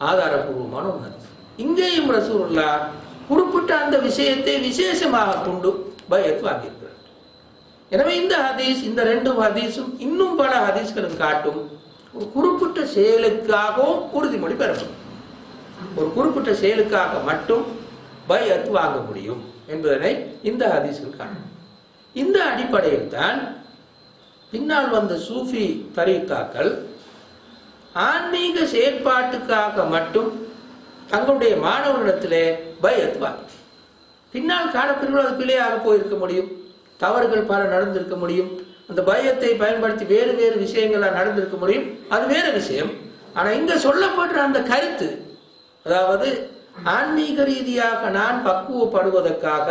ஆதாரபூர்வமான ஒன்று. இங்கேயும் ரசூலுல்லாஹ் குறிப்பிட்ட அந்த விஷயத்தை விசேஷமாக கொண்டு பைஅத் வாங்கியிருக்கிறார். எனவே இந்த ஹதீஸ், இந்த 2 ஹதீஸும் இன்னும் பல ஹதீஸ்களும் காட்டும் ஒரு குறிப்பிட்ட செயலுக்காகவும் உறுதிமொழி பெறப்படும். ஒரு குறிப்பிட்ட செயலுக்காக மட்டும் பைஅத் வாங்க முடியும் என்பதனை இந்த ஹதீஸ்கள் காட்டும். இந்த அடிப்படையில் தான் பின்னால் வந்த சூஃபி தரீக்காக்கள் ஆன்மீக செயற்பாட்டுக்காக மட்டும் தங்களுடைய மாணவர்களிடத்திலே பைஅத் வாங்கி, பின்னால் காலப்பிரிவில் அது பிழையாக போயிருக்க முடியும், தவறுகள் பல நடந்திருக்க முடியும், அந்த பைஅத்தை பயன்படுத்தி வேறு வேறு விஷயங்களாக நடந்திருக்க முடியும், அது வேற விஷயம். ஆனால் இங்க சொல்லப்படுற அந்த கருத்து, அதாவது ஆன்மீக ரீதியாக நான் பக்குவப்படுவதற்காக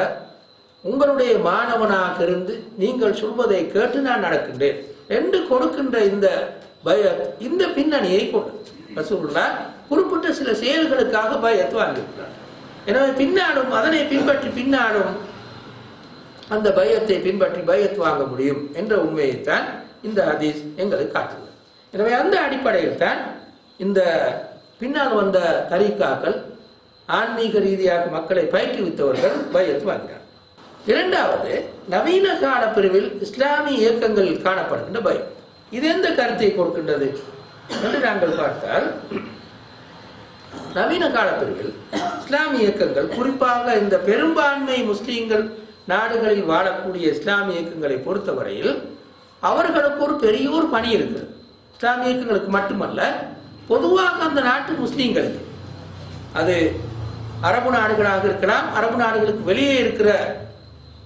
உங்களுடைய மாணவனாக இருந்து நீங்கள் சொல்வதை கேட்டு நான் நடக்கின்றேன் என்று கொடுக்கின்ற இந்த பைஅத், இந்த பின்னணியை கொண்டு ரசூலுல்லாஹ் குறிப்பிட்ட சில செயல்களுக்காக பைஅத் வாங்கியிருக்கிறார். எனவே பின்னாலும் அதனை பின்பற்றி பின்னாலும் அந்த பைஅத்தை பின்பற்றி பைஅத் வாங்க முடியும் என்ற உண்மையைத்தான் இந்த ஹதீஸ் எங்களுக்கு காட்டுகிறது. எனவே அந்த அடிப்படையில் தான் இந்த பின்னால் வந்த தரீக்காக்கள், ஆன்மீக ரீதியாக மக்களை பயிற்றுவித்தவர்கள் பைஅத் வாங்கினார். இரண்டாவது, நவீன கால பிரிவில் இஸ்லாமிய இயக்கங்களில் காணப்படுகின்ற பைஅத். இது எந்த கருத்தை கொடுக்கின்றது என்று நாங்கள் பார்த்தால், நவீன கால பிரிவில் இஸ்லாமிய இயக்கங்கள், குறிப்பாக இந்த பெரும்பான்மை முஸ்லீம்கள் நாடுகளில் வாழக்கூடிய இஸ்லாமிய இயக்கங்களை பொறுத்தவரையில் அவர்களுக்கு ஒரு பெரியோர் பணி இருக்கிறது. இஸ்லாமிய இயக்கங்களுக்கு மட்டுமல்ல, பொதுவாக அந்த நாட்டு முஸ்லீம்களுக்கு, அது அரபு நாடுகளாக இருக்கலாம், அரபு நாடுகளுக்கு வெளியே இருக்கிற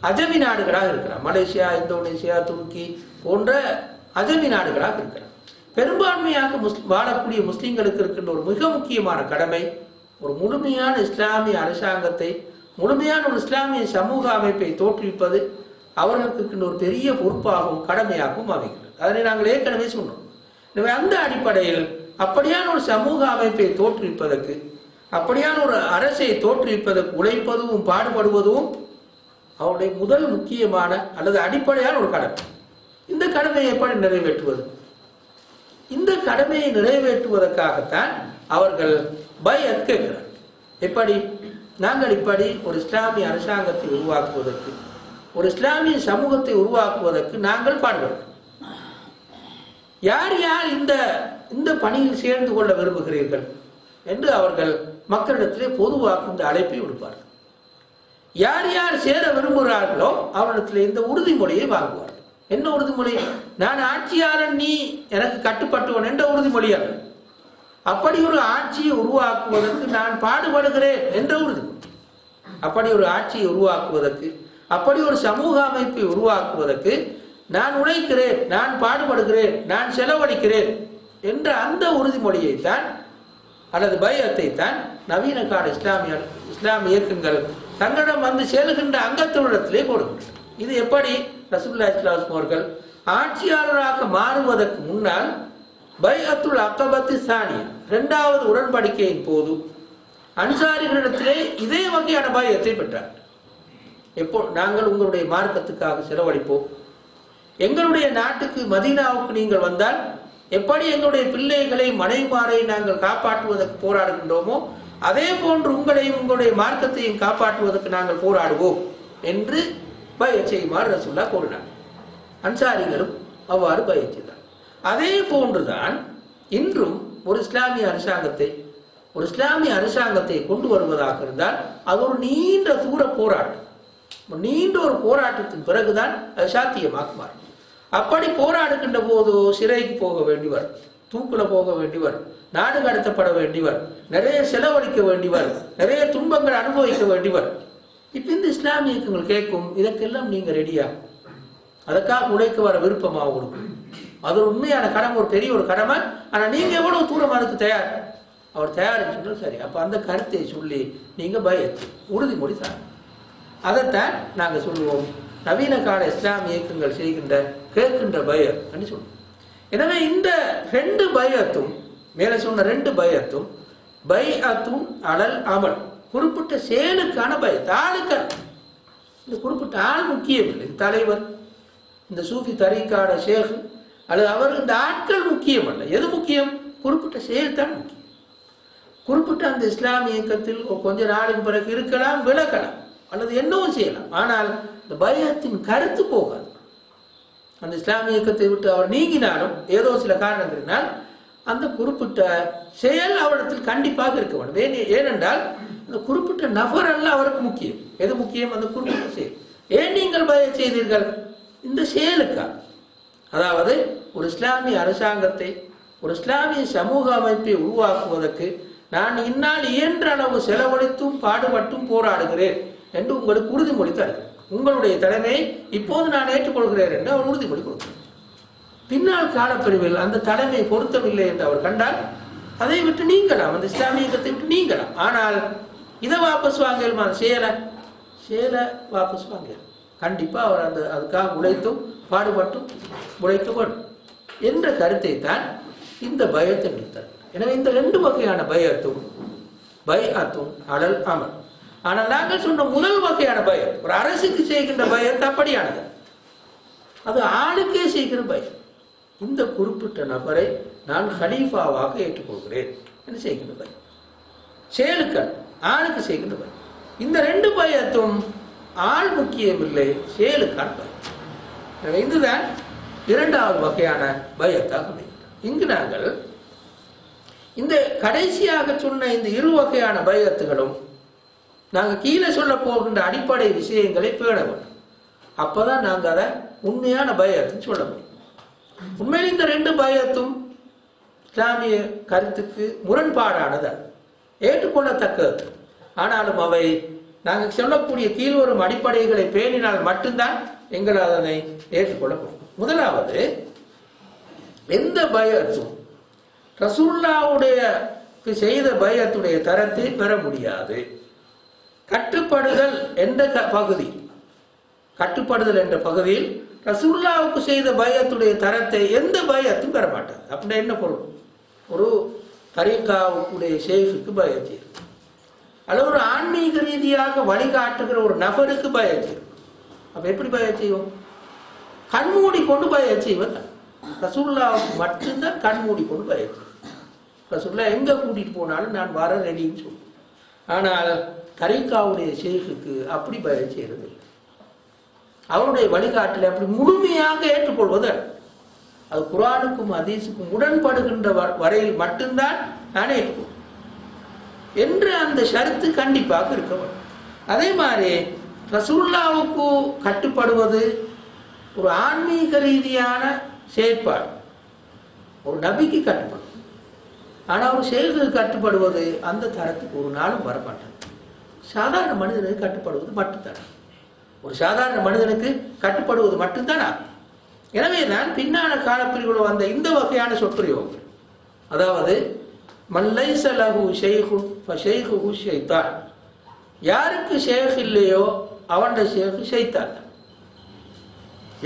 அஜமி நாடுகளாக இருக்கலாம், மலேசியா, இந்தோனேசியா, துருக்கி போன்ற அஜமி நாடுகளாக இருக்கலாம். பெரும்பான்மையாக வாழக்கூடிய முஸ்லீம்களுக்கு இருக்கின்ற ஒரு மிக முக்கியமான கடமை, ஒரு முழுமையான இஸ்லாமிய அரசாங்கத்தை, முழுமையான ஒரு இஸ்லாமிய சமூக அமைப்பை தோற்றுவிப்பது அவர்களுக்கு இருக்கின்ற ஒரு பெரிய பொறுப்பாகவும் கடமையாகவும் அமைகிறது. அதனை நாங்கள் ஏற்கனவே சொன்னோம். எனவே அந்த அடிப்படையில் அப்படியான ஒரு சமூக அமைப்பை தோற்றுவிப்பதற்கு, அப்படியான ஒரு அரசை தோற்றுவிப்பதற்கு உழைப்பதும் பாடுபடுவதும் அவருடைய முதல் முக்கியமான அல்லது அடிப்படையான ஒரு கடமை. இந்த கடமையை எப்படி நிறைவேற்றுவது? இந்த கடமையை நிறைவேற்றுவதற்காகத்தான் அவர்கள் பைஅத் கேட்கிறார். எப்படி? நாங்கள் இப்படி ஒரு இஸ்லாமிய அரசாங்கத்தை உருவாக்குவதற்கு, ஒரு இஸ்லாமிய சமூகத்தை உருவாக்குவதற்கு நாங்கள் பாடுபடுகிறோம். யார் யார் இந்த பணியில் சேர்ந்து கொள்ள விரும்புகிறீர்கள் என்று அவர்கள் மக்களிடத்திலே பொதுவாக இந்த அழைப்பை விடுப்பார்கள். யார் யார் சேர விரும்புகிறார்களோ அவரிடத்தில் இந்த உறுதிமொழியை வாங்குவார்கள். என்ன உறுதிமொழி? நான் ஆட்சியாளன், நீ எனக்கு கட்டுப்பட்டுவன் என்ற உறுதிமொழியாக. அப்படி ஒரு ஆட்சியை உருவாக்குவதற்கு நான் பாடுபடுகிறேன் என்ற உறுதிமொழி. அப்படி ஒரு ஆட்சியை உருவாக்குவதற்கு, அப்படி ஒரு சமூக அமைப்பை உருவாக்குவதற்கு நான் உழைக்கிறேன், நான் பாடுபடுகிறேன், நான் செலவழிக்கிறேன் என்ற அந்த உறுதிமொழியை தான் அல்லது பைஅத்தை தான் நவீன கால இஸ்லாமிய இயக்கங்கள் தங்களிடம் வந்து செல்கின்ற அங்கத்தினரிடத்திலே கொடுக்கின்றன. இது எப்படி? ரசூலுல்லாஹி ஸல்லல்லாஹு அலைஹி வஸல்லம் அவர்கள் ஆட்சியாளராக மாறுவதற்கு முன்னால் பைஅத்துல் அக்பத்தி சானியா, 2வது உடன்படிக்கையின் போது அன்சாரிகளிடத்திலே இதே வகையான பைஅத்தை பெற்றார். எப்போ? நாங்கள் உங்களுடைய மார்க்கத்துக்காக செலவழிப்போம், எங்களுடைய நாட்டுக்கு மதீனாவுக்கு நீங்கள் வந்தால் எப்படி எங்களுடைய பிள்ளைகளை, மனைவிமாரை நாங்கள் காப்பாற்றுவதற்கு போராடுகின்றோமோ அதே போன்று உங்களையும் உங்களுடைய மார்க்கத்தையும் காப்பாற்றுவதற்கு நாங்கள் போராடுவோம் என்று பைஅத் செய்யுமாறு ரசூலுல்லாஹ் கூறினார். அன்சாரிகளும் அவ்வாறு பைஅத் செய்தார். அதே போன்றுதான் இன்றும் ஒரு இஸ்லாமிய அரசாங்கத்தை கொண்டு வருவதாக இருந்தால் அது ஒரு நீண்ட தூர போராட்டம், நீண்ட ஒரு போராட்டத்தின் பிறகுதான் அது சாத்தியமாக்குமாறு. அப்படி போராடுகின்ற போது சிறைக்கு போக வேண்டியவர், தூக்குல போக வேண்டியவர், நாடு கடத்தப்பட வேண்டியவர், நிறைய செலவழிக்க வேண்டியவர், நிறைய துன்பங்கள் அனுபவிக்க வேண்டியவர். இப்ப இந்த இஸ்லாமிய இயக்கங்கள் கேட்கும், இதற்கெல்லாம் நீங்க ரெடியா? அதற்காக உழைக்க வர விருப்பமா உங்களுக்கு? அது ஒரு உண்மையான கடமை, ஒரு பெரிய ஒரு கடமை. ஆனா நீங்க எவ்வளவு தூரம் அதுக்கு தயார்? அவர் தயார்னு சொன்னா சரி, அப்ப அந்த கருத்தை சொல்லி நீங்க பைஅத் உறுதிமொழி தான். அதைத்தான் நாங்க சொல்லுவோம் நவீன கால இஸ்லாமிய இயக்கங்கள் கேட்கின்ற பைஅத் என்று சொல்லுவோம். எனவே இந்த 2 பைஅத்தும், மேல சொன்ன 2 பைஅத்தும் பைஅத்துன் அலல் அமல், குறிப்பிட்ட செயலுக்கான பைஅத். ஆளுக்கான இந்த குறிப்பிட்ட ஆள் முக்கியம் இல்லை. தலைவர், இந்த சூஃபி தரீக்கான ஷேக் அல்லது அவர், இந்த ஆட்கள் முக்கியம் அல்ல. எது முக்கியம்? குறிப்பிட்ட செயல் தான் முக்கியம். குறிப்பிட்ட அந்த இஸ்லாமிய இயக்கத்தில் கொஞ்ச நாளின் பிறகு இருக்கலாம், விலகலாம், அல்லது என்னவும் செய்யலாம். ஆனால் இந்த பைஅத்தின் கருத்து போகாது. அந்த இஸ்லாமிய இயக்கத்தை விட்டு அவர் நீங்கினாலும் ஏதோ சில காரணங்களினால் அந்த குறிப்பிட்ட செயல் அவரிடத்தில் கண்டிப்பாக இருக்க வேண்டும். ஏனென்றால் அந்த குறிப்பிட்ட நபர் அல்ல அவருக்கு முக்கியம். எது முக்கியம்? அந்த குறிப்பிட்ட செயல். ஏன் நீங்கள் பைஅத் செய்தீர்கள்? இந்த செயலுக்காக. அதாவது ஒரு இஸ்லாமிய அரசாங்கத்தை, ஒரு இஸ்லாமிய சமூக அமைப்பை உருவாக்குவதற்கு நான் இந்நாள் இயன்ற அளவு செலவழித்தும் பாடுபட்டும் போராடுகிறேன் என்று உங்களுக்கு உறுதிமொழி தருகிறேன். உங்களுடைய தலைமையை இப்போது நான் ஏற்றுக்கொள்கிறேன் என்று அவர் உறுதிமொழி கொடுக்கிறார். பின்னால் காலப்பிரிவில் அந்த தலைமை பொருத்தவில்லை என்று அவர் கண்டால் அதை விட்டு நீங்கலாம், அந்த இஸ்லாமிய இயக்கத்தை விட்டு நீங்கலாம். ஆனால் இதை வாபஸ் வாங்கலுமா? சேல வாபஸ் வாங்க கண்டிப்பா அவர் அதுக்காக உழைத்தும் பாடுபட்டும் உழைக்க வேண்டும் என்ற கருத்தை தான் இந்த பைஅத் எடுத்தார். எனவே இந்த ரெண்டு வகையான பைஅத்தும் அலல் அமல். ஆனால் நாங்கள் சொன்ன முதல் வகையான பைஅத், ஒரு அரசுக்கு செய்கின்ற பைஅத் அப்படியானது. அது ஆணுக்கே செய்கிற பைஅத். இந்த குறிப்பிட்ட நபரை நான் ஹலீஃபாவாக ஏற்றுக்கொள்கிறேன் என்று செய்கின்ற பைஅத். செயலுக்கு ஆணுக்கு செய்கின்ற பைஅத். இந்த ரெண்டு பைஅத்தும் ஆள் முக்கியமில்லை, செயலுக்கான பைஅத். எனவே இதுதான் இரண்டாவது வகையான பைஅத்தாக அமைகிறது. இங்கு நாங்கள் இந்த கடைசியாக சொன்ன இந்த இரு வகையான பைஅத்துகளும் நாங்கள் கீழே சொல்ல போகின்ற அடிப்படை விஷயங்களை பேண வேண்டும். அப்பதான் நாங்கள் அதை உண்மையான பைஅத்துன்னு சொல்ல முடியும். உண்மையில் இந்த ரெண்டு பைஅத்தும் இஸ்லாமிய கருத்துக்கு முரண்பாடானது, ஏற்றுக்கொள்ளத்தக்கது. ஆனாலும் அவை நாங்கள் சொல்லக்கூடிய கீழ்வரும் அடிப்படைகளை பேணினால் மட்டும்தான் எங்களால் அதனை ஏற்றுக்கொள்ள முடியும். முதலாவது, எந்த பைஅத்தும் ரசூலுல்லாஹ்வுடைய செய்த பைஅத்துடைய தரத்தை பெற முடியாது. கட்டுப்படுதல் என்ற பகுதியில் ரசூலுல்லாஹ்வுக்கு செய்த பைஅத்துடைய தரத்தை எந்த பைஅத்தும் பெற மாட்டாது. அப்படின்னா என்ன பொருள்? ஒரு தரீகாவுடைய ஷேஃபுக்கு பைஅத் செய்யும், அல்லது ஒரு ஆன்மீக ரீதியாக வழிகாட்டுகிற ஒரு நபருக்கு பைஅத் செய்யும். அப்ப எப்படி பைஅத் செய்வோம்? கண்மூடி கொண்டு பைஅத் செய்வது. ரசூலுல்லாஹ்வுக்கு மட்டும்தான் கண்மூடி கொண்டு பைஅத் செய்யும். ரசூலுல்லாஹ் எங்க கூட்டிட்டு போனாலும் நான் வர ரெடின்னு சொல்லுவேன். ஆனால் தரீகாவுடைய ஷேஃபுக்கு அப்படி பைஅத் செய்யறது இல்லை. அவருடைய வழிகாட்டலை அப்படி முழுமையாக ஏற்றுக்கொள்வது, அது குர்ஆனுக்கும் ஹதீஸுக்கும் உடன்படுகின்ற வரையில் மட்டும்தான் நான் ஏற்றுக்கொள்வேன் என்று அந்த ஷரத்து கண்டிப்பாக இருக்க வேண்டும். அதே மாதிரி ரசூலுல்லாஹ்வுக்கு கட்டுப்படுவது ஒரு ஆன்மீக ரீதியான செயற்பாடு, ஒரு நபிக்கு கட்டுப்படும். ஆனா ஒரு ஷேஃபுக்கு கட்டுப்படுவது அந்த தரத்துக்கு ஒரு நாளும் வரமாட்டாங்க. சாதாரண மனிதனுக்கு கட்டுப்படுவது மட்டும்தான், ஒரு சாதாரண மனிதனுக்கு கட்டுப்படுவது மட்டும்தான். எனவே தான் பின்னான காலப்பிரிவில் வந்த இந்த வகையான சொற்பிரயோகம், அதாவது மல்லைஸ லஹு ஷைஹுன் ஃபஷைஹுஹு ஷைத்தான், யாருக்கு ஷேக் இல்லையோ அவனுடைய ஷேக் ஷைத்தான்.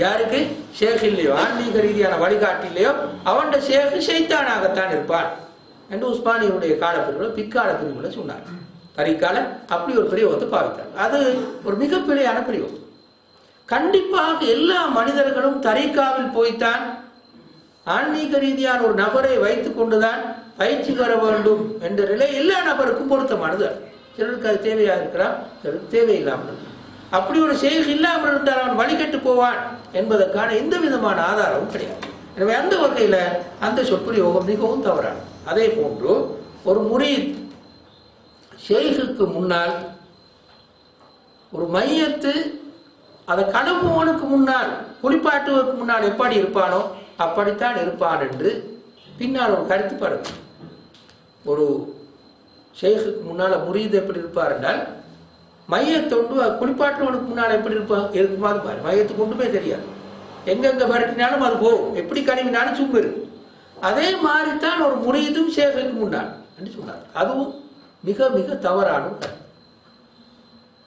யாருக்கு ஷேக் இல்லையோ, ஆன்மீக ரீதியான வழிகாட்டு இல்லையோ, அவனுடைய ஷேக் ஷைத்தானாகத்தான் இருப்பான் என்று உஸ்மானியுடைய காலப்பிரிவில் பிற்கால பிரிவுகளை சொன்னார். தரீகால அப்படி ஒரு பிரயோகத்தை பாவித்தார். அது ஒரு மிகப்பெரியான பிரயோகம். கண்டிப்பாக எல்லா மனிதர்களும் தரீகாவில் போய்த்தான் ஆன்மீக ரீதியான ஒரு நபரை வைத்துக் கொண்டுதான் பயிற்சி பெற வேண்டும் என்ற நிலை எல்லா நபருக்கும் பொருத்தமானது. சிலருக்கு அது தேவையா இருக்கிறான், சிலருக்கு தேவையில்லாமல். அப்படி ஒரு ஷேக் இல்லாமல் இருந்தால் அவன் வழிகட்டு போவான் என்பதற்கான எந்த விதமான ஆதாரமும் கிடையாது. எனவே அந்த வகையில அந்த சொற்பிரயோகம் மிகவும் தவறானது. அதே போன்று ஒரு முரீத் ஷேகுக்கு முன்னால், ஒரு மையத்து அதை கழுவுவனுக்கு முன்னால், குளிப்பாட்டுவதற்கு முன்னால் எப்படி இருப்பானோ அப்படித்தான் இருப்பான் என்று பின்னால் ஒரு கருத்து பாருங்க. ஒரு ஷேகுக்கு முன்னால முரீத் எப்படி இருப்பார் என்றால், மையத்தொண்டு குளிப்பாட்டுவனுக்கு முன்னால் எப்படி இருக்குமாறு பாரு. மையத்துக்கு ஒன்றுமே தெரியாது, எங்கெங்க பரட்டினாலும் அது போகும், எப்படி கழுவினாலும் சும்மா இருக்கும். அதே மாதிரித்தான் ஒரு முரீதும் ஷேகுக்கு முன்னால் என்று சொன்னார். அதுவும் மிக மிக தவறான கருத்து.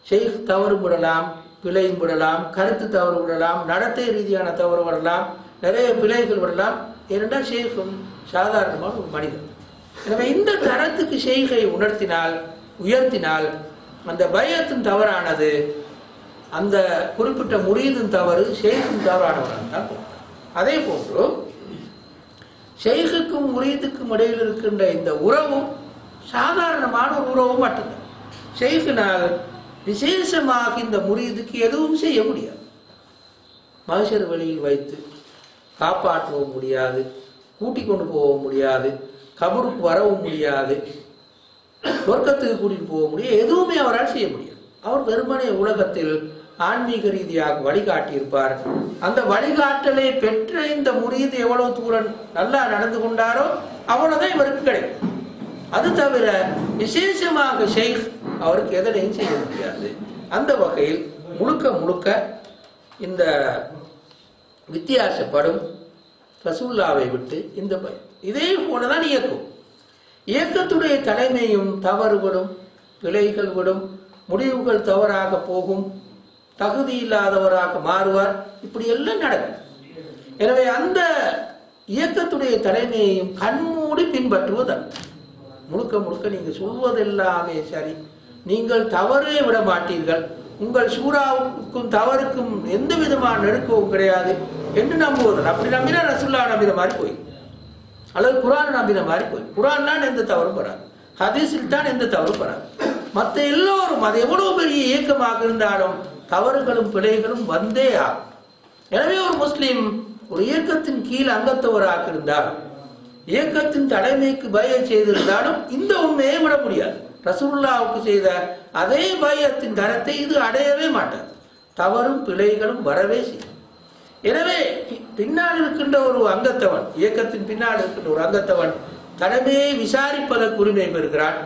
ஷேக் தவறு விடலாம், பிழையும் விடலாம், கருத்து தவறு விடலாம், நடத்தை ரீதியான தவறு வரலாம், நிறைய பிழைகள் வரலாம். ஏனென்றால் ஷேக்கும் சாதாரணமான ஒரு மனிதன். எனவே இந்த தரத்துக்கு ஷேகை உயர்த்தினால் அந்த பைஅத்தும் தவறானது, அந்த குறிப்பிட்ட முரீதும் தவறு, ஷேக்கும் தவறானவராக தான். அதே போன்று ஷேகுக்கும் முரீதுக்கும் இடையில் இருக்கின்ற இந்த உறவும் சாதாரணமான ஒரு உறவு மட்டும்தான். ஷேக்கினால் விசேஷமாக இந்த முரீதுக்கு எதுவும் செய்ய முடியாது. மகசர் வழியில் வைத்து காப்பாற்றவும் முடியாது, கூட்டிக் கொண்டு போகவும் முடியாது, கபருக்கு வரவும் முடியாது, சொர்க்கத்துக்கு கூட்டிட்டு போக முடியாது, எதுவுமே அவரால் செய்ய முடியாது. அவர் வெறுமனே உலகத்தில் ஆன்மீக ரீதியாக வழிகாட்டி இருப்பார். அந்த வழிகாட்டலை பெற்ற இந்த முரீது எவ்வளவு தூரம் நல்லா நடந்து கொண்டாரோ அவ்வளவுதான் இவருக்கு கிடைக்கும். அது தவிர விசேஷமாக ஷேக் அவருக்கு எதனையும் செய்ய முடியாது. அந்த வகையில் முழுக்க முழுக்க இந்த வித்தியாசப்படும் ரசூலுல்லாவை விட்டு இந்த பயம். இதே போலதான் இயக்கம். இயக்கத்துடைய தலைமையும் தவறுபடும், பிழைகள் விடும், முடிவுகள் தவறாக போகும், தகுதி இல்லாதவராக மாறுவார், இப்படி எல்லாம் நடக்கும். எனவே அந்த இயக்கத்துடைய தலைமையையும் கண்மூடி பின்பற்றுவதல்ல. முழுக்க முழுக்க நீங்க சொல்வதெல்லாமே சரி, நீங்கள் தவறே விட மாட்டீர்கள், உங்கள் சூறாவுக்கும் தவறுக்கும் எந்த விதமான நெருக்கமும் கிடையாது என்று நம்புவதல். அப்படி நம்பினா ரசூலுல்லாஹ் நம்பின மாதிரி போய், அல்லது குர்ஆன் நம்பின மாதிரி போய். குர்ஆன் தான் எந்த தவறும் வராது, ஹதீஸில் தான் எந்த தவறும் வராது. மற்ற எல்லோரும் அது எவ்வளவு பெரிய இயக்கமாக இருந்தாலும் தவறுகளும் பிழைகளும் வந்தே ஆகும். எனவே ஒரு முஸ்லிம் ஒரு இயக்கத்தின் கீழ் அங்கத்தவராக இருந்தால், இயக்கத்தின் தலைமைக்கு பைஅத் செய்திருந்தாலும் இந்த உண்மையை விட முடியாது. ரசூலுல்லாஹ்வுக்கு செய்த அதே பைஅத்தின் தரத்தை இது அடையவே மாட்டாது. தவறும் பிழைகளும் வரவே செய்யும். எனவே பின்னால் இருக்கின்ற ஒரு அங்கத்தவன், இயக்கத்தின் பின்னால் இருக்கின்ற ஒரு அங்கத்தவன் தலைமையை விசாரிப்பதற்கு உரிமை பெறுகிறான்,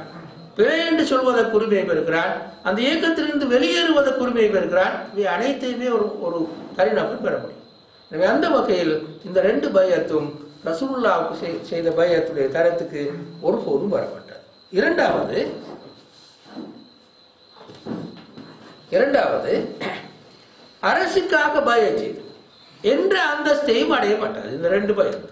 பிழை என்று சொல்வதற்கு உரிமை பெறுகிறான், அந்த இயக்கத்திலிருந்து வெளியேறுவதற்கு உரிமை பெறுகிறான். இவை அனைத்தையுமே ஒரு தனிநபர் பெற முடியும். எனவே அந்த வகையில் இந்த ரெண்டு பைஅத்தும் ரசூலுல்லாஹ்வுக்கு செய்த பைஅத்துடைய தரத்துக்கு ஒருபோதும் வரப்பட்டது. இரண்டாவது அரசுக்காக பைஅத் செய்து என்ற அந்தஸ்தையும் அடையப்பட்டது. இந்த ரெண்டு பைஅத்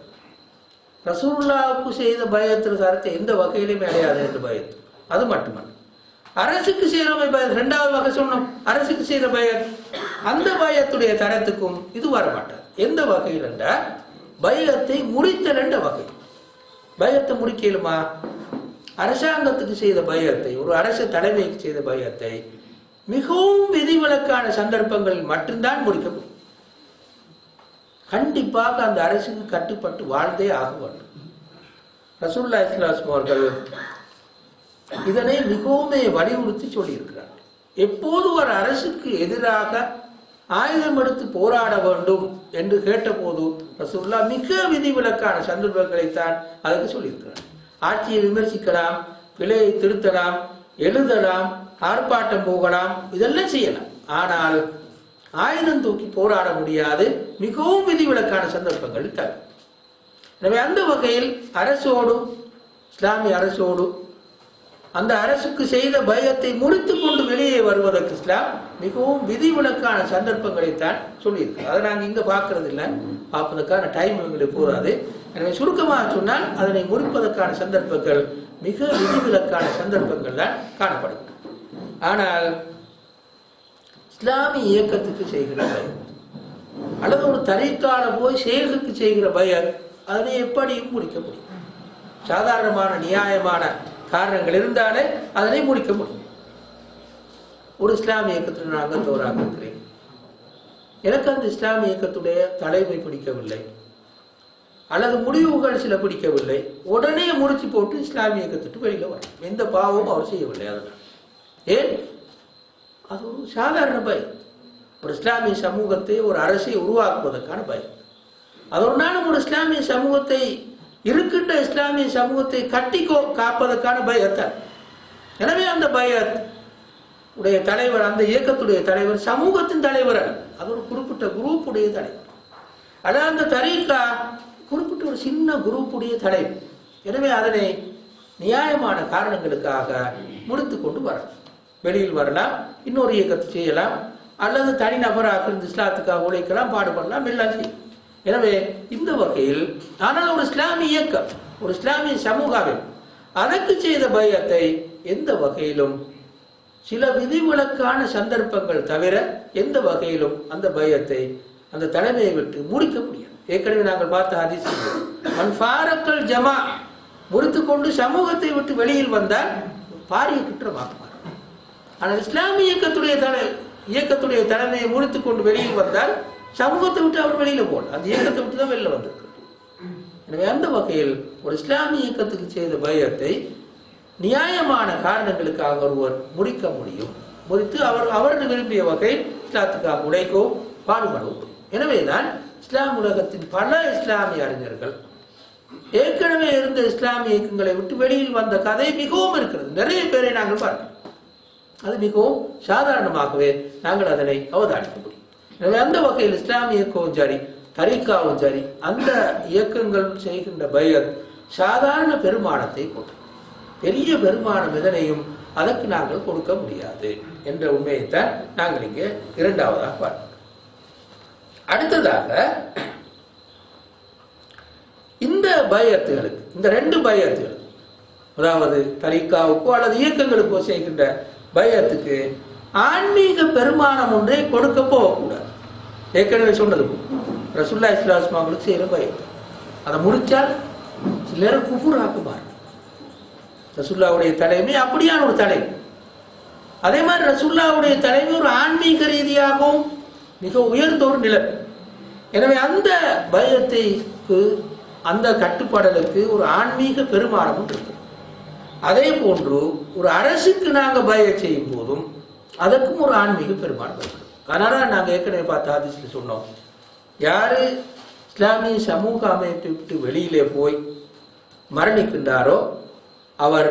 ரசூலுல்லாஹ்வுக்கு செய்த பைஅத்தின் தரத்தை எந்த வகையிலுமே அடையாது. ரெண்டு பைஅத் அது மட்டுமல்ல, அரசுக்கு செய்கிற பைஅத், இரண்டாவது வகை சொன்னோம், அரசுக்கு செய்கிற பைஅத், அந்த பைஅத்துடைய தரத்துக்கும் இது வரமாட்டாது. எந்த வகையில் என்றால் பைஅத்தை முறித்தல் என்ற வகை. பைஅத்தை முடிக்கலுமா? அரசாங்கத்துக்கு செய்த பைஅத்தை, ஒரு அரசு தலைமைக்கு செய்த பைஅத்தை மிகவும் விதிவிலக்கான சந்தர்ப்பங்களில் மட்டும்தான் முடிக்க முடியும். கண்டிப்பாக அந்த அரசுக்கு கட்டுப்பட்டு வாழ்ந்தே ஆக வேண்டும். ரசூலுல்லாஹி ஸல்லல்லாஹு அலைஹி வஸல்லம் அவர்கள் இதனை மிகவும் வலியுறுத்தி சொல்லியிருக்கிறார். எப்போது ஒரு அரசுக்கு எதிராக ஆயுதம் எடுத்து போராட வேண்டும் என்று கேட்டபோது ரசூலுல்லாஹ் மிக விதிவிலக்கான சந்தர்ப்பங்களைத்தான் அதுக்கு சொல்லியிருக்கிறார். ஆட்சியை விமர்சிக்கலாம், பிழையை திருத்தலாம், எழுதலாம், ஆர்ப்பாட்டம் போகலாம், இதெல்லாம் செய்யலாம். ஆனால் ஆயுதம் தூக்கி போராட முடியாது, மிகவும் விதிவிலக்கான சந்தர்ப்பங்கள் தரும். எனவே அந்த வகையில் அரசோடு, இஸ்லாமிய அரசோடு அந்த அரசுக்கு செய்த பைஅத்தை முடித்து கொண்டு வெளியே வருவதற்கு இஸ்லாம் மிகவும் விதிவிலக்கான சந்தர்ப்பங்களைத்தான் சொல்லியிருக்கு. அதை நாங்கள் இங்கே பார்க்கறது இல்லை, பார்ப்பதற்கான டைம் எங்களுக்கு போதாது. எனவே சுருக்கமாக சொன்னால் அதனை முடிப்பதற்கான சந்தர்ப்பங்கள் மிக விதிவிலக்கான சந்தர்ப்பங்கள் தான் காணப்படுகிறது. ஆனால் இஸ்லாமிய இயக்கத்துக்கு செய்கிற பைஅத் அல்லது ஒரு தரீக்கால போய் ஷேகுக்கு செய்கிற பைஅத் அதனை எப்படியும் முடிக்க முடியும். சாதாரணமான நியாயமான காரணங்கள் இருந்தாலே அதனை முடிக்க முடியும். ஒரு இஸ்லாமிய இயக்கத்தில் நான் அங்கத்தவராக இருக்கிறேன், எனக்கு அந்த இஸ்லாமிய இயக்கத்துடைய தலைமை பிடிக்கவில்லை அல்லது முடிவுகள் சில பிடிக்கவில்லை, உடனே முடிச்சு போட்டு இஸ்லாமிய இயக்கத்துக்கு வெளியில வரும். எந்த பாவமும் அவர் செய்யவில்லை. அதனால் ஏன்? அது ஒரு சாதாரண பயம். ஒரு இஸ்லாமிய சமூகத்தை, ஒரு அரசை உருவாக்குவதற்கான பயம். அதோடு நானும் ஒரு இஸ்லாமிய சமூகத்தை, இருக்கின்ற இஸ்லாமிய சமூகத்தை கட்டி காப்பதற்கான பைஅத். எனவே அந்த பைஅத் உடைய தலைவர், அந்த இயக்கத்துடைய தலைவர் சமூகத்தின் தலைவர் அல்ல, அது ஒரு குறிப்பிட்ட குரூப் உடைய தலைவர். அதாவது அந்த தரீக்கா குறிப்பிட்ட ஒரு சின்ன குரூப் உடைய தலைவர். எனவே அதனை நியாயமான காரணங்களுக்காக முடித்து கொண்டு வரலாம். வெளியில் வரலாம், இன்னொரு இயக்கத்தை செய்யலாம், அல்லது தனிநபராக இருந்து இஸ்லாத்துக்காக உழைக்கலாம், பாடுபடலாம், எல்லாம் செய்யும். எனவே இந்த வகையில் ஆனால் ஒரு இஸ்லாமிய இயக்கம், ஒரு இஸ்லாமிய சமூகம் அதற்கு செய்த பைஅத்தை எந்த வகையிலும், சில விதிவிலக்கான சந்தர்ப்பங்கள் தவிர எந்த வகையிலும் அந்த பைஅத்தை, அந்த தலைமையை விட்டு முடிக்க முடியும். ஏற்கனவே நாங்கள் பார்த்த ஹதீஸ், மன் ஃபாரக்கல் ஜமா முறித்து கொண்டு சமூகத்தை விட்டு வெளியில் வந்தால் பாரிய குற்றமாகும். ஆனால் இஸ்லாமிய இயக்கத்துடைய தலைமையை முறித்து கொண்டு வெளியில் வந்தால் சமூகத்தை விட்டு அவர் வெளியில போனார். அந்த இயக்கத்தை விட்டு தான் வெளியில வந்திருக்கிறார். எனவே அந்த வகையில் ஒரு இஸ்லாமிய இயக்கத்துக்கு செய்த பயத்தை நியாயமான காரணங்களுக்காக ஒருவர் முறிக்க முடியும். முறித்து அவர்கள் விரும்பிய வகையில் இஸ்லாத்துக்காக உழைக்கவும் பாடுபடவும் முடியும். எனவேதான் இஸ்லாம் உலகத்தின் பல இஸ்லாமிய அறிஞர்கள் ஏற்கனவே இருந்த இஸ்லாமிய இயக்கங்களை விட்டு வெளியில் வந்த கதை மிகவும் இருக்கிறது. நிறைய பேரை நாங்கள் பார்க்கிறோம். அது மிகவும் சாதாரணமாகவே நாங்கள் அதனை அவதானிக்க முடியும். எனவே அந்த வகையில் இஸ்லாமிய இயக்கமும் சரி, தரீக்காவும் சரி, அந்த இயக்கங்கள் செய்கின்ற பையத் சாதாரண பெருமானத்தை கொண்டு பெரிய பெருமானம் எதனையும் அதற்கு நாங்கள் கொடுக்க முடியாது என்ற உண்மையைத்தான் நாங்கள் இங்கே இரண்டாவதாக பார்க்கிறோம். அடுத்ததாக இந்த பயத்துகளுக்கு, இந்த ரெண்டு பயத்துகளுக்கு, அதாவது தரீக்காவுக்கோ அல்லது இயக்கங்களுக்கோ செய்கின்ற பயத்துக்கு ஆன்மீக பெருமானம் ஒன்றை கொடுக்க போகக்கூடாது. ஏற்கனவே சொன்னது ரசூலுல்லாஹி ஸல்லல்லாஹு அலைஹி வஸல்லம் செய்கிற பயம் அதை முடிச்சால் சிலர் குஃபுர் ஆக்குவார். ரசூலுல்லாஹ்வுடைய தலைமை அப்படியான ஒரு தலைமை. அதே மாதிரி ரசூலுல்லாஹ்வுடைய தலைமை ஒரு ஆன்மீக ரீதியாகவும் மிக உயர்ந்த ஒரு நிலை. எனவே அந்த பயத்தைக்கு, அந்த கட்டுப்பாடலுக்கு ஒரு ஆன்மீக பெருமானமும் இருக்கு. அதே போன்று ஒரு அரசுக்கு நாங்கள் பய செய்யும் போதும் அதற்கும் ஒரு ஆன்மீக பெருமானம் இருக்கு. அதனால நாங்கள் ஏற்கனவே பார்த்த ஹதீஸ்ல சொன்னோம், யாரு இஸ்லாமிய சமூக அமைப்பை விட்டு வெளியிலே போய் மரணிக்கின்றாரோ அவர்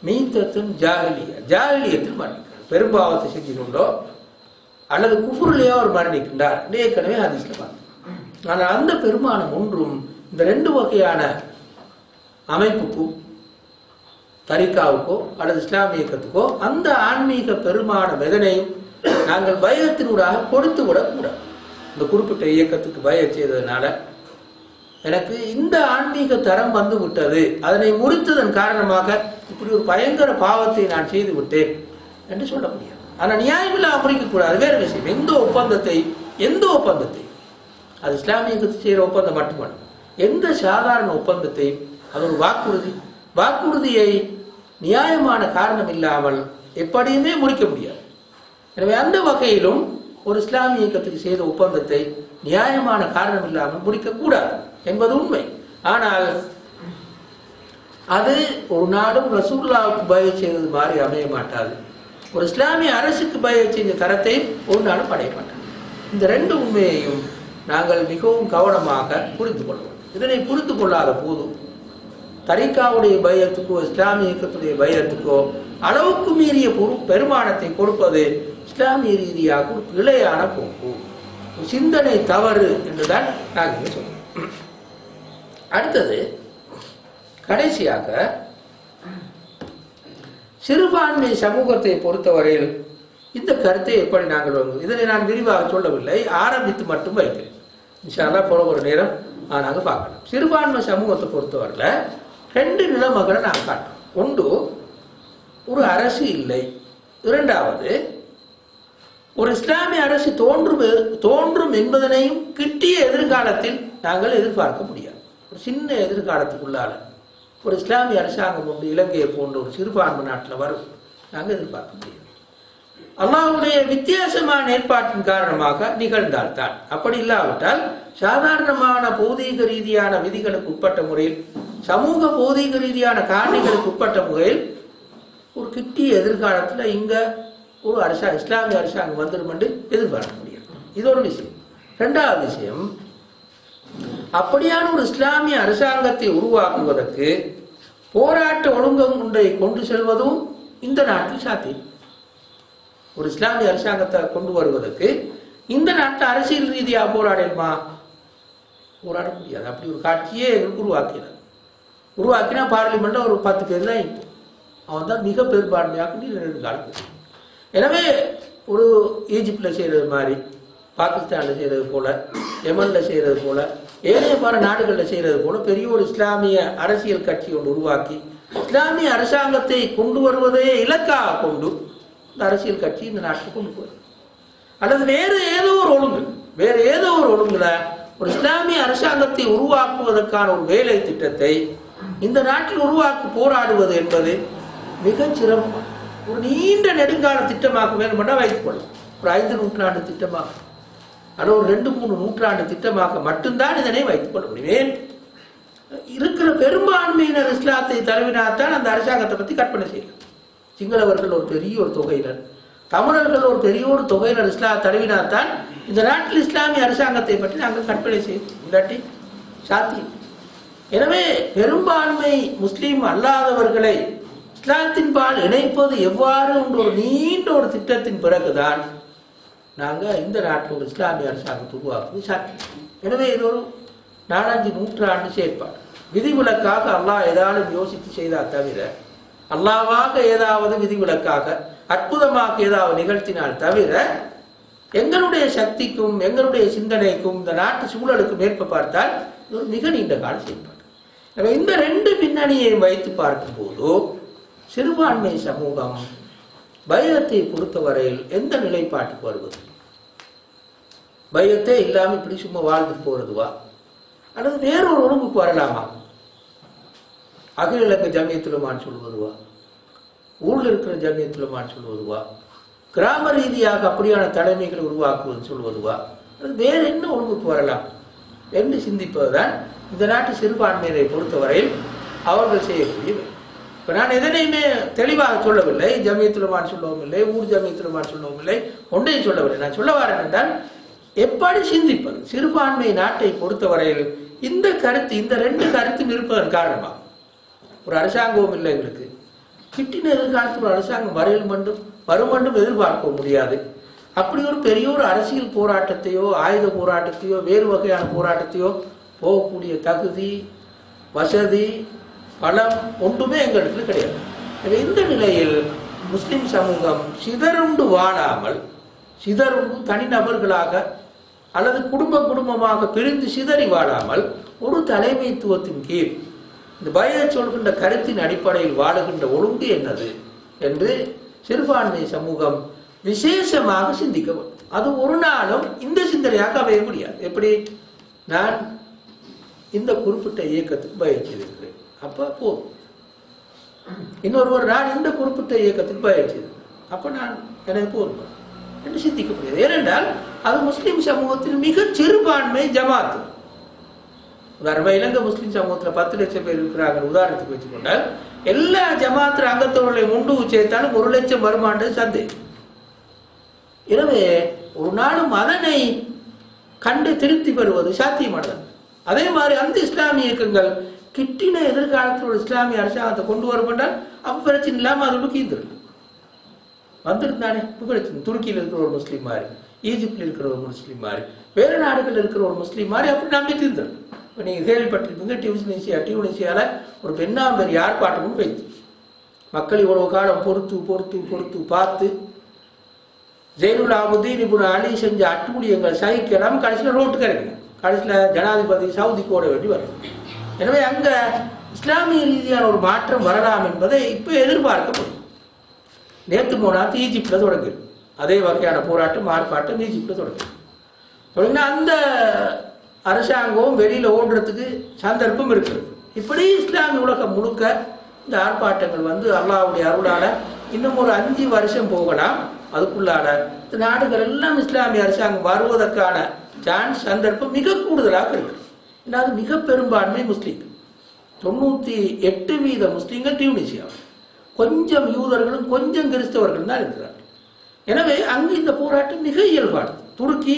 மீத்தத்தின் ஜாகிலியத்தில் மரணிக்கிறார். பெரும்பாவத்தை செஞ்சு கொண்டோ அல்லது குஃபுர்லயோ அவர் மரணிக்கின்றார். ஏற்கனவே ஹதீஸ்ல பார்த்தோம். ஆனால் அந்த பெருமானம் ஒன்றும் இந்த ரெண்டு வகையான அமைப்புக்கும், தரீக்காவுக்கோ அல்லது இஸ்லாமிய இயக்கத்துக்கோ அந்த ஆன்மீக பெருமானம் எதனையும் நாங்கள் பயத்தினூடாக கொடுத்து விடக்கூடாது. இந்த குறிப்பிட்ட இயக்கத்துக்கு பய செய்ததுனால எனக்கு இந்த ஆன்மீக தரம் வந்து விட்டது, அதனை முறித்ததன் காரணமாக இப்படி ஒரு பயங்கர பாவத்தை நான் செய்து விட்டேன் என்று சொல்ல முடியாது. ஆனால் நியாயமில்லாம முறிக்கக்கூடாது, வேறு விஷயம். எந்த ஒப்பந்தத்தை அது இஸ்லாமிய இயக்கத்தை செய்கிற ஒப்பந்தம் மட்டுமல்ல, எந்த சாதாரண ஒப்பந்தத்தை, அது ஒரு வாக்குறுதியை நியாயமான காரணம் இல்லாமல் எப்படியுமே முடிக்க முடியாது. எனவே அந்த வகையிலும் ஒரு இஸ்லாமிய இயக்கத்துக்கு செய்த ஒப்பந்தத்தை நியாயமான காரணம் இல்லாமல் முடிக்கக்கூடாது என்பது உண்மை. ஆனால் அது ஒரு நாடும் ரசூலுல்லாஹ்வுக்கு பய செய்தது மாதிரி அமைய மாட்டாது. ஒரு இஸ்லாமிய அரசுக்கு பய செய்த தரத்தை ஒரு நாடும் அடைய மாட்டாது. இந்த ரெண்டு உண்மையையும் நாங்கள் மிகவும் கவனமாக புரிந்து கொள்வோம். இதனை புரிந்து கொள்ளாத போது தரீக்காவுடைய பயத்துக்கோ இஸ்லாமிய இயக்கத்துடைய பயத்துக்கோ அளவுக்கு மீறிய பெருமானத்தை கொடுப்பது இஸ்லாமிய ரீதியாக ஒரு பிழையான போக்கு, சிந்தனை தவறு என்றுதான் நாங்கள் சொல்றோம். அடுத்தது கடைசியாக சிறுபான்மை சமூகத்தை பொறுத்தவரையில் இந்த கருத்தை எப்படி நாங்கள் இதனை நான் விரிவாக சொல்லவில்லை, ஆரம்பித்து மட்டும் வைக்கிறேன். இன்ஷா அல்லாஹ் போற ஒரு நேரம் நாங்கள் பார்க்கலாம். சிறுபான்மை சமூகத்தை பொறுத்தவரையில் ரெண்டு நிலைமைகளை நாங்கள் காட்டுறோம். ஒன்று, ஒரு அரசு இல்லை. இரண்டாவது, ஒரு இஸ்லாமிய அரசு தோன்றும் என்பதனையும் கிட்டிய எதிர்காலத்தில் நாங்கள் எதிர்பார்க்க முடியாது. ஒரு சின்ன எதிர்காலத்துக்குள்ளால ஒரு இஸ்லாமிய அரசாங்கம் ஒன்று இலங்கையை போன்ற ஒரு சிறுபான்மை நாட்டில் வரும் நாங்கள் எதிர்பார்க்க முடியாது. அல்லாஹ்வுடைய வித்தியாசமான ஏற்பாட்டின் காரணமாக நிகழ்ந்தால்தான். அப்படி இல்லாவிட்டால் சாதாரணமான பௌதீக ரீதியான விதிகளுக்கு உட்பட்ட முறையில், சமூக பௌதீக ரீதியான காரணிகளுக்கு உட்பட்ட முறையில் ஒரு கிட்டிய எதிர்காலத்தில் இங்க ஒரு இஸ்லாமிய அரசாங்கம் வந்துடும் என்று எதிர்பார்க்க முடியாது. இது ஒரு விஷயம். இரண்டாவது விஷயம், அப்படியான ஒரு இஸ்லாமிய அரசாங்கத்தை உருவாக்குவதற்கு போராட்ட ஒழுங்கம் ஒன்றை கொண்டு செல்வதும் இந்த நாட்டில் சாத்தியம். ஒரு இஸ்லாமிய அரசாங்கத்தை கொண்டு வருவதற்கு இந்த நாட்டில் அரசியல் ரீதியாக போராடணுமா? போராட முடியாது. அப்படி ஒரு காட்சியே உருவாக்கினா பார்லிமெண்ட்ல ஒரு 10 பேர் தான் இப்போ, அவன் தான் மிக பெரும்பான்மையாக ரெண்டு காலத்து. எனவே ஒரு ஈஜிப்ட்ல செய்யறது மாதிரி, பாகிஸ்தான்ல செய்யறது போல, யமன்ல செய்யறது போல, ஏனைய பல நாடுகளில் செய்யறது போல பெரிய ஒரு இஸ்லாமிய அரசியல் கட்சி ஒன்று உருவாக்கி இஸ்லாமிய அரசாங்கத்தை கொண்டு வருவதே இலக்காக கொண்டு இந்த அரசியல் கட்சி இந்த நாட்டுக்கு கொண்டு போகுது. அல்லது வேறு ஏதோ ஒரு ஒழுங்குல ஒரு இஸ்லாமிய அரசாங்கத்தை உருவாக்குவதற்கான ஒரு வேலை திட்டத்தை இந்த நாட்டில் உருவாக்க போராடுவது என்பது மிகச் சிரமம். ஒரு நீண்ட நெடுங்கால திட்டமாக வேணுமென்றா வைத்துக் கொள்ளும். ஒரு 5 நூற்றாண்டு திட்டமாக அல்லது ஒரு 2-3 நூற்றாண்டு திட்டமாக மட்டும்தான் இதனை வைத்துக் கொள்ள முடியும். இருக்கிற பெரும்பான்மையினர் இஸ்லாத்தை தழுவினால்தான் அந்த அரசாங்கத்தை பற்றி கற்பனை செய்யலாம். சிங்களவர்கள் ஒரு பெரிய ஒரு தொகையினர், தமிழர்கள் ஒரு பெரிய ஒரு தொகையினர் இஸ்லாம் தழுவினால்தான் இந்த நாட்டில் இஸ்லாமிய அரசாங்கத்தை பற்றி நாங்கள் கற்பனை செய்வோம். இல்லாட்டி சாத்தியம். எனவே பெரும்பான்மை முஸ்லீம் அல்லாதவர்களை இஸ்லாத்தின் பால் இணைப்பது எவ்வாறு என்ற ஒரு நீண்ட ஒரு திட்டத்தின் பிறகுதான் நாங்கள் இந்த நாட்டில் ஒரு இஸ்லாமிய அரசாங்கத்தை உருவாக்குவது சாத்தியம். எனவே இது ஒரு 4-5 நூற்றாண்டு செயற்பாடு. விதிவிலக்காக அல்லாஹ் ஏதாவது யோசித்து செய்தால் தவிர, அல்லாவாக ஏதாவது விதிவிலக்காக அற்புதமாக ஏதாவது நிகழ்த்தினால் தவிர, எங்களுடைய சக்திக்கும் எங்களுடைய சிந்தனைக்கும் இந்த நாட்டு சூழலுக்கும் ஏற்ப பார்த்தால் ஒரு மிக நீண்ட கால செயற்பாடு. இந்த 2 பின்னணியை வைத்து பார்க்கும் போது சிறுபான்மை சமூகம் பையத்தை பொறுத்தவரையில் எந்த நிலைப்பாட்டுக்கு வருவது? பையத்தை இல்லாமல் இப்படி சும்மா வாழ்ந்து போறதுவா, அல்லது வேறொரு உணவுக்கு வரலாமா? அகில இலங்கை ஜமியத்துலமான்னு சொல்வதுவா, ஊரில் இருக்கிற ஜமியத்துலமான்னு சொல்வதுவா, கிராம ரீதியாக அப்படியான தலைமைகளை உருவாக்குவது சொல்வதுவா, அல்லது வேற என்ன உணவுக்கு வரலாம் என்று சிந்திப்பதுதான் இந்த நாட்டு சிறுபான்மையினரை பொறுத்தவரையில் அவர்கள் செய்யக்கூடிய. இப்ப நான் எதனையுமே தெளிவாக சொல்லவில்லை, ஜமியத்துலமான்னு சொல்லவும் இல்லை, ஊர் ஜமியத்துலமான்னு சொல்லவும் இல்லை, ஒன்றையும் சொல்லவில்லை. நான் சொல்ல வரேன் என்றால் எப்படி சிந்திப்பது சிறுபான்மை நாட்டை பொறுத்தவரையில் இந்த கருத்து, இந்த 2 கருத்தும் இருப்பதன் காரணமாக ஒரு அரசாங்கமும் இல்லை எங்களுக்கு. கிட்டின எதிர்காலத்தில் ஒரு அரசாங்கம் வரும் எதிர்பார்க்க முடியாது. அப்படி ஒரு பெரிய ஒரு அரசியல் போராட்டத்தையோ ஆயுத போராட்டத்தையோ வேறு வகையான போராட்டத்தையோ போகக்கூடிய தகுதி, வசதி, பலம் ஒன்றுமே எங்களுக்கு கிடையாது. இந்த நிலையில் முஸ்லிம் சமூகம் சிதறுண்டு வாழாமல், சிதறுண்டு தனிநபர்களாக அல்லது குடும்பமாக பிரிந்து சிதறி வாழாமல் ஒரு தலைமைத்துவத்தின் கீழ் இந்த பையத் சொல்கின்ற கருத்தின் அடிப்படையில் வாழுகின்ற ஒழுங்கு என்னது என்று சிறுபான்மை சமூகம் விசேஷமாக சிந்திக்க வேண்டும். அது ஒரு நாளும் இந்த சிந்தனையாக அமைய முடியாது. எப்படி? நான் இந்த குறிப்பிட்ட இயக்கத்துக்கு பையத் செய்திருக்கிறேன், அப்ப போதும். இன்னொருவர் நான் இந்த குறிப்பிட்ட இயக்கத்துக்கு பையத் செய்திருக்கிறேன், அப்ப நான் எனக்கு போதும் என்று சிந்திக்க முடியாது. ஏனென்றால் அது முஸ்லிம் சமூகத்தில் மிக சிறுபான்மை ஜமாத்து. உதாரணமாக இலங்கை முஸ்லிம் சமூகத்தில் 10 லட்சம் பேர் இருக்கிறாங்க உதாரணத்துக்கு வச்சுக்கொண்டால், எல்லா ஜமாத்து அங்கத்தவர்களை முண்டு சேர்த்தாலும் 1 லட்சம் வருமானது சந்தேகம். எனவே ஒரு நாளும் அதனை கண்டு திருப்தி பெறுவது சாத்தியமானது. அதே மாதிரி அந்த இஸ்லாமிய இயக்கங்கள் கிட்டின எதிர்காலத்தில் ஒரு இஸ்லாமிய அரசாங்கத்தை கொண்டு வரும் என்றால் அப்ப பிரச்சனை இல்லாமல் அதோட கீழ்ந்துருக்கு வந்துருந்தானே. பிரச்சனை துருக்கியில் இருக்கிற ஒரு முஸ்லீம் மாதிரி, ஈஜிப்டில் இருக்கிற ஒரு முஸ்லீம் மாதிரி, வேறு நாடுகள் இருக்கிற ஒரு முஸ்லீம் மாதிரி அப்படி நம்பி தீர்ந்துருக்கு. இப்போ நீங்கள் கேள்விப்பட்டிருப்பீங்க, டியூனிசியால ஒரு பெண்ணாம்பேர் ஆர்ப்பாட்டமும் வைத்து மக்கள் இவ்வளவு காலம் பொறுத்து பார்த்து ஜெயினுல் ஆபுதீன் இப்னு அலி செஞ்ச அட்டுமுடியங்கள் சகிக்கலாம், கடைசியில் ரோட்டுக்கு இறங்கினாங்க. கடைசியில் ஜனாதிபதி சவுதிக்கு ஓட வேண்டி வருது. எனவே அங்க இஸ்லாமிய ரீதியான ஒரு மாற்றம் வரலாம் என்பதை இப்போ எதிர்பார்க்கப்படும். நேற்று போனாத்து ஈஜிப்டில் தொடங்கிடும் அதே வகையான போராட்டம் ஆர்ப்பாட்டம் ஈஜிப்டில் தொடங்கினா அந்த அரசாங்கம் வெளியில ஓடுறதுக்கு சந்தர்ப்பம் இருக்குது. இப்படி இஸ்லாமிய உலகம் முழுக்க இந்த ஆர்ப்பாட்டங்கள் வந்து அல்லாஹ்வுடைய அருளால இன்னும் ஒரு 5 வருஷம் போகலாம். அதுக்குள்ளான இந்த நாடுகள் எல்லாம் இஸ்லாமிய அரசாங்கம் வருவதற்கான சான்ஸ் சந்தர்ப்பம் மிக கூடுதலாக இருக்கு. ஏன்னா அது மிக பெரும்பான்மை முஸ்லீம்கள், 98% முஸ்லீம்கள் டியூனிசியா, கொஞ்சம் யூதர்களும் கொஞ்சம் கிறிஸ்தவர்கள் தான் இருக்கிறார்கள். எனவே அங்கு இந்த போராட்டம் மிக இயல்பானது. துருக்கி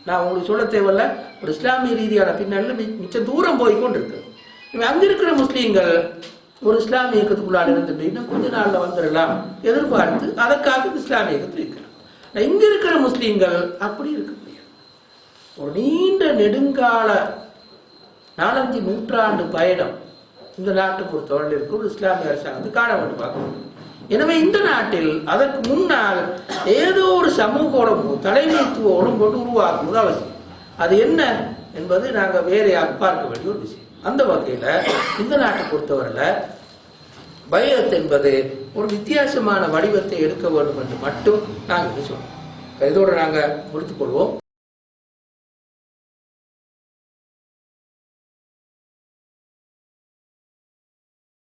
நான் உங்களுக்கு சொல்ல தேவையில்ல, ஒரு இஸ்லாமிய ரீதியான பின்னணியில் மிச்சம் தூரம் போய்கொண்டிருக்கு. அங்க இருக்கிற முஸ்லீம்கள் ஒரு இஸ்லாமிய இயக்கத்துக்குள்ளால் இருந்துட்டு இன்னும் கொஞ்ச நாள்ல வந்துடலாம் எதிர்பார்த்து அதற்காக இஸ்லாமிய இயக்கத்தில் இருக்கிறாங்க. இங்க இருக்கிற முஸ்லீம்கள் அப்படி இருக்க முடியாது. ஒரு நீண்ட நெடுங்கால 4-5 நூற்றாண்டு பயணம் இந்த நாட்டு பொறுத்தவரையில் இருக்கிற ஒரு இஸ்லாமிய அரசாங்கத்தை காண வேண்டும் பார்க்கணும். எனவே இந்த நாட்டில் அதற்கு முன்னால் ஏதோ ஒரு சமூக ஒழுங்கு, தலைமைத்துவ ஒழுங்கோடு உருவாக்குவது அவசியம். அது என்ன என்பது நாங்கள் வேறையாக பார்க்க வேண்டிய ஒரு விஷயம். அந்த வகையில இந்த நாட்டை பொறுத்தவரையில் பைஅத் என்பது ஒரு வித்தியாசமான வடிவத்தை எடுக்க வேண்டும் என்று மட்டும் நாங்கள் சொல்றோம். இதோடு நாங்கள் முடித்துக் கொள்வோம்.